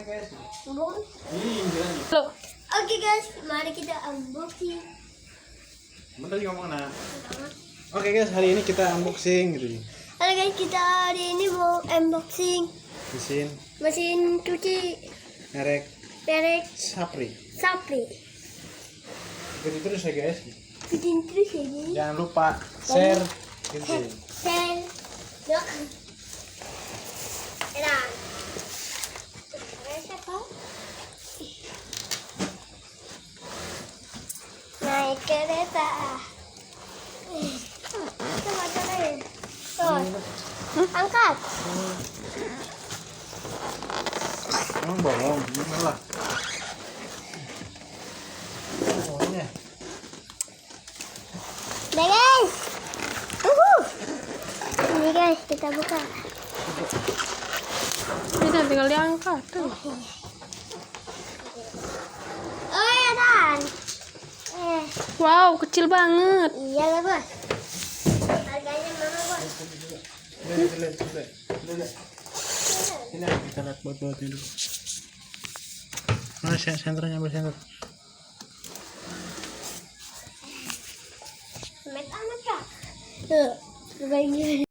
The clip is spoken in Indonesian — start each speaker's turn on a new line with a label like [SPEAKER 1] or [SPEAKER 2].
[SPEAKER 1] guys.
[SPEAKER 2] Oke guys, mari kita unboxing.
[SPEAKER 1] Bentar juga ngomong nah. Oke guys, hari ini kita unboxing gitu.
[SPEAKER 2] Halo guys, kita hari ini mau unboxing mesin cuci
[SPEAKER 1] merek
[SPEAKER 2] shap.
[SPEAKER 1] Ikuti terus ya guys.
[SPEAKER 2] Bikin terus ya guys.
[SPEAKER 1] Jangan lupa share gitu.
[SPEAKER 2] Share. Yuk. Enak. Naik kereta. Coba cobain. Angkat.
[SPEAKER 1] Emang bohong, gimana lah? Bohongnya.
[SPEAKER 2] Nah guys. Ini guys, kita buka.
[SPEAKER 3] Bisa tinggal diangkat tuh.
[SPEAKER 2] Oh ya Dan.
[SPEAKER 3] Wow, kecil banget.
[SPEAKER 2] Iya lah bos. Harganya mama bos.
[SPEAKER 1] Ini kita lihat buat-buatnya dulu. Mana senternya, ambil senter.
[SPEAKER 2] Met amat kak. Tuh, coba ini.